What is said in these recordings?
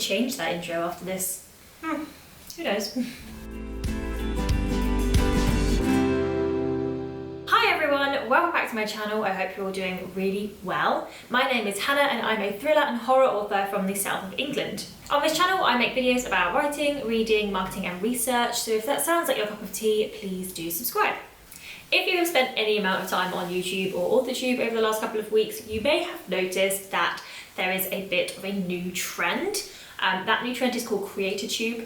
change that intro after this. Who knows? Hi everyone, welcome back to my channel. I hope you're all doing really well. My name is Hannah and I'm a thriller and horror author from the south of England. On this channel I make videos about writing, reading, marketing and research, so if that sounds like your cup of tea, please do subscribe. If you have spent any amount of time on YouTube or Authortube over the last couple of weeks, you may have noticed that there is a bit of a new trend. That new trend is called CreatorTube.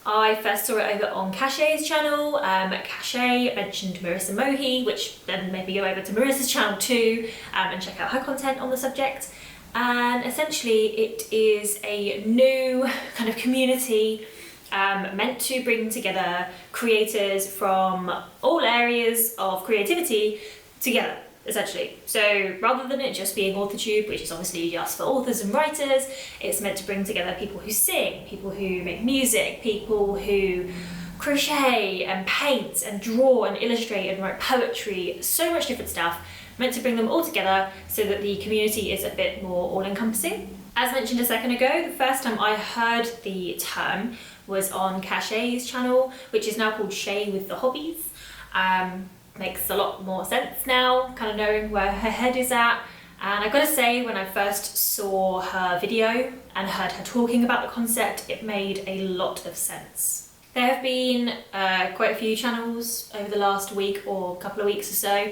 I first saw it over on Cashay's channel. Cashay mentioned Marissa Mohi, which then made me go over to Marissa's channel too and check out her content on the subject. And essentially it is a new kind of community meant to bring together creators from all areas of creativity together, essentially. So rather than it just being Authortube, which is obviously just for authors and writers, it's meant to bring together people who sing, people who make music, people who crochet and paint and draw and illustrate and write poetry, so much different stuff, meant to bring them all together so that the community is a bit more all-encompassing. As mentioned a second ago, the first time I heard the term was on Cashay's channel, which is now called Shay with the Hobbies. Makes a lot more sense now, kind of knowing where her head is at. And I gotta say, when I first saw her video and heard her talking about the concept, it made a lot of sense. There have been quite a few channels over the last week or couple of weeks or so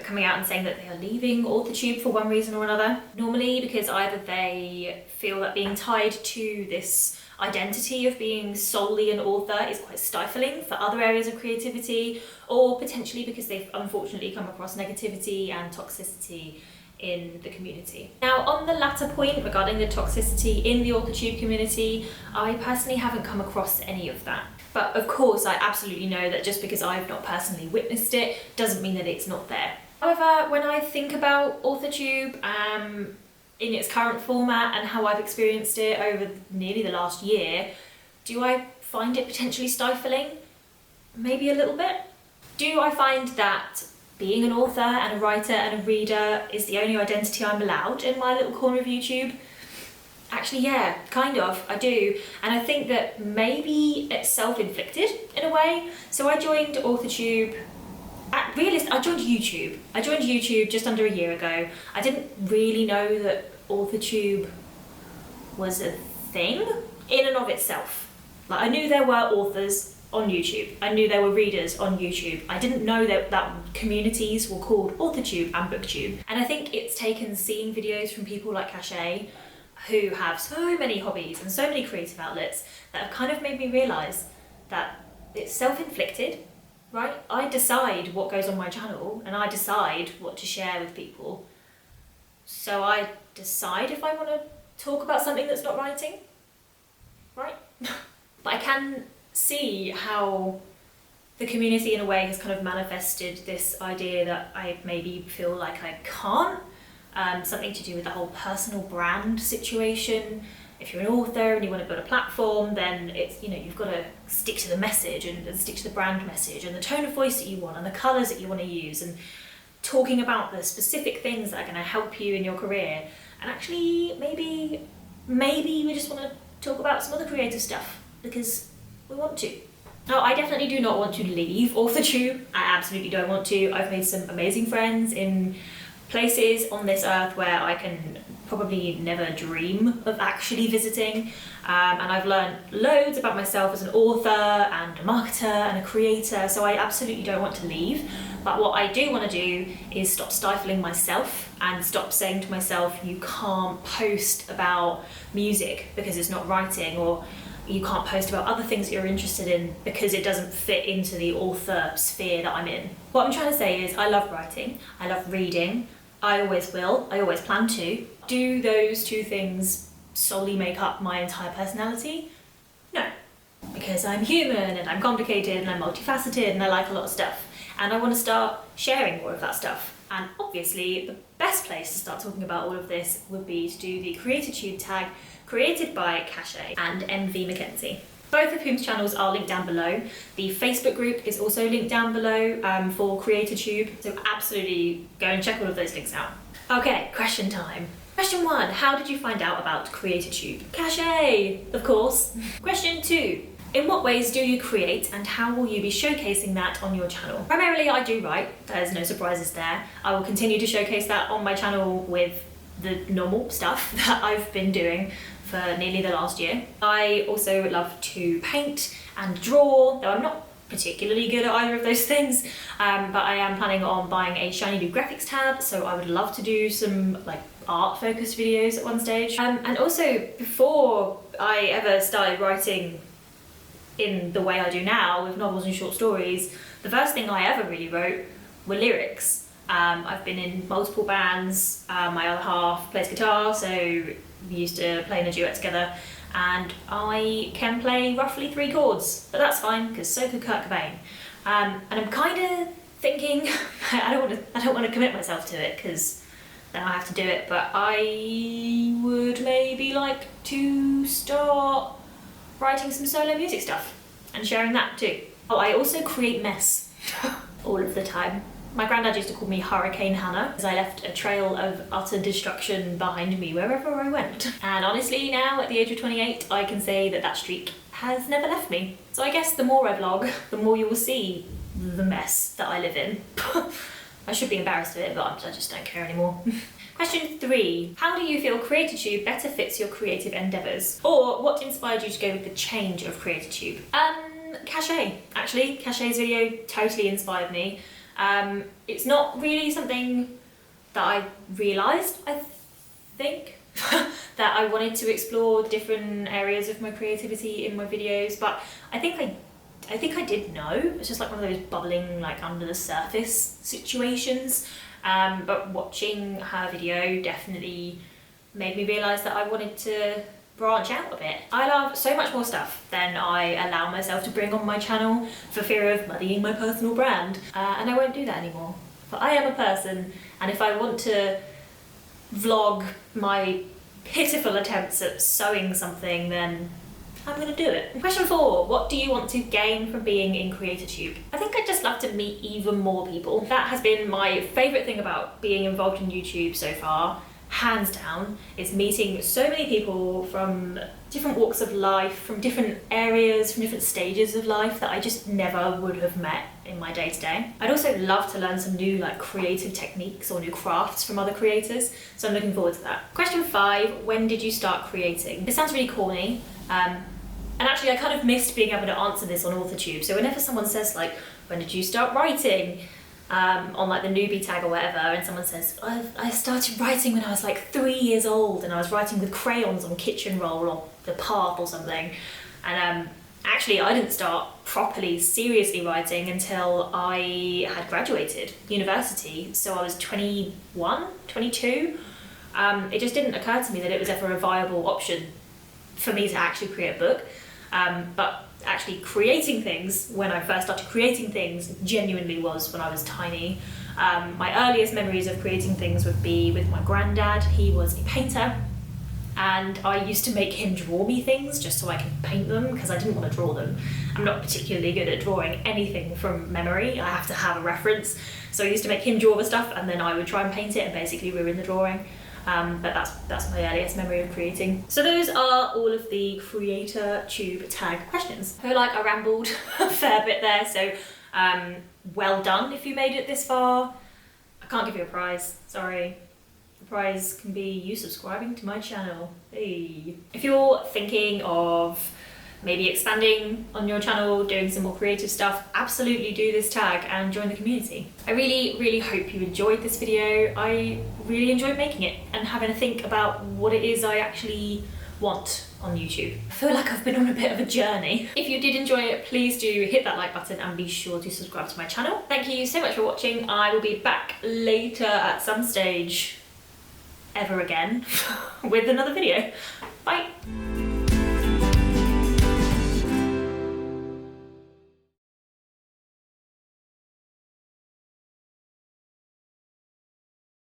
coming out and saying that they are leaving Authortube for one reason or another. Normally because either they feel that being tied to this identity of being solely an author is quite stifling for other areas of creativity, or potentially because they've unfortunately come across negativity and toxicity in the community. Now, on the latter point regarding the toxicity in the Authortube community, I personally haven't come across any of that. But of course, I absolutely know that just because I've not personally witnessed it doesn't mean that it's not there. However, when I think about Authortube in its current format and how I've experienced it over nearly the last year, do I find it potentially stifling? Maybe a little bit. Do I find that being an author and a writer and a reader is the only identity I'm allowed in my little corner of YouTube? Actually, yeah, kind of, I do. And I think that maybe it's self-inflicted in a way. So I joined Authortube, I joined YouTube. I joined YouTube just under a year ago. I didn't really know that Authortube was a thing in and of itself. Like, I knew there were authors on YouTube. I knew there were readers on YouTube. I didn't know that communities were called Authortube and Booktube. And I think it's taken seeing videos from people like Cashay, who have so many hobbies and so many creative outlets, that have kind of made me realise that it's self-inflicted, right? I decide what goes on my channel and I decide what to share with people. So I decide if I want to talk about something that's not writing, right? But I can see how the community in a way has kind of manifested this idea that I maybe feel like I can't. Something to do with the whole personal brand situation. If you're an author and you want to build a platform, then it's, you know, you've got to stick to the message and stick to the brand message and the tone of voice that you want and the colours that you want to use and talking about the specific things that are going to help you in your career. And actually, maybe we just want to talk about some other creative stuff because we want to. Now, I definitely do not want to leave Authortube. I absolutely don't want to. I've made some amazing friends in places on this earth where I can probably never dream of actually visiting, and I've learned loads about myself as an author and a marketer and a creator, so I absolutely don't want to leave. But what I do want to do is stop stifling myself and stop saying to myself, you can't post about music because it's not writing, or you can't post about other things that you're interested in because it doesn't fit into the author sphere that I'm in. What I'm trying to say is I love writing, I love reading, I always will, I always plan to. Do those two things solely make up my entire personality? No. Because I'm human and I'm complicated and I'm multifaceted and I like a lot of stuff. And I want to start sharing more of that stuff. And obviously the best place to start talking about all of this would be to do the CreatorTube tag created by Cashay and MV Mackenzie. Both of whom's channels are linked down below. The Facebook group is also linked down below for CreatorTube, so absolutely go and check all of those links out. Okay, question time. Question 1, how did you find out about CreatorTube? Cachet, of course. Question 2, in what ways do you create and how will you be showcasing that on your channel? Primarily I do write, there's no surprises there. I will continue to showcase that on my channel with the normal stuff that I've been doing for nearly the last year. I also love to paint and draw, though I'm not particularly good at either of those things, but I am planning on buying a shiny new graphics tab, so I would love to do some like art focused videos at one stage. And also, before I ever started writing in the way I do now with novels and short stories, the first thing I ever really wrote were lyrics. I've been in multiple bands, my other half plays guitar, so we used to play in a duet together, and I can play roughly 3 chords, but that's fine because so could Kurt Cobain. And I'm kind of thinking, I don't want to commit myself to it because then I have to do it, but I would maybe like to start writing some solo music stuff and sharing that too. Oh, I also create mess all of the time. My granddad used to call me Hurricane Hannah because I left a trail of utter destruction behind me wherever I went. And honestly now, at the age of 28, I can say that that streak has never left me. So I guess the more I vlog, the more you will see the mess that I live in. I should be embarrassed of it, but I just don't care anymore. Question 3. How do you feel CreatorTube better fits your creative endeavours? Or what inspired you to go with the change of CreatorTube? Cachet. Actually, Cachet's video totally inspired me. It's not really something that I realised, I think, that I wanted to explore different areas of my creativity in my videos, but I think I did know. It's just like one of those bubbling, like under the surface situations. But watching her video definitely made me realise that I wanted to branch out a bit. I love so much more stuff than I allow myself to bring on my channel for fear of muddying my personal brand, and I won't do that anymore. But I am a person, and if I want to vlog my pitiful attempts at sewing something, then I'm gonna do it. Question 4, what do you want to gain from being in CreatorTube? I think I'd just love to meet even more people. That has been my favourite thing about being involved in YouTube so far, hands down, is meeting so many people from different walks of life, from different areas, from different stages of life that I just never would have met in my day-to-day. I'd also love to learn some new like creative techniques or new crafts from other creators, so I'm looking forward to that. Question 5, when did you start creating? This sounds really corny, and actually I kind of missed being able to answer this on Authortube, so whenever someone says like, when did you start writing? On like the newbie tag or whatever, and someone says, I started writing when I was like 3 years old and I was writing with crayons on kitchen roll or the path or something. And actually I didn't start properly seriously writing until I had graduated university, so I was 21, 22. It just didn't occur to me that it was ever a viable option for me to actually create a book, but actually creating things, when I first started creating things, genuinely was when I was tiny. My earliest memories of creating things would be with my granddad. He was a painter, and I used to make him draw me things just so I could paint them because I didn't want to draw them. I'm not particularly good at drawing anything from memory. I have to have a reference. So I used to make him draw the stuff and then I would try and paint it and basically ruin the drawing. But that's my earliest memory of creating. So those are all of the CreatorTube tag questions. I feel like I rambled a fair bit there, so well done if you made it this far. I can't give you a prize, sorry. The prize can be you subscribing to my channel. Hey. If you're thinking of maybe expanding on your channel, doing some more creative stuff, absolutely do this tag and join the community. I really hope you enjoyed this video. I really enjoyed making it and having to think about what it is I actually want on YouTube. I feel like I've been on a bit of a journey. If you did enjoy it, please do hit that like button and be sure to subscribe to my channel. Thank you so much for watching. I will be back later at some stage, ever again, with another video. Bye!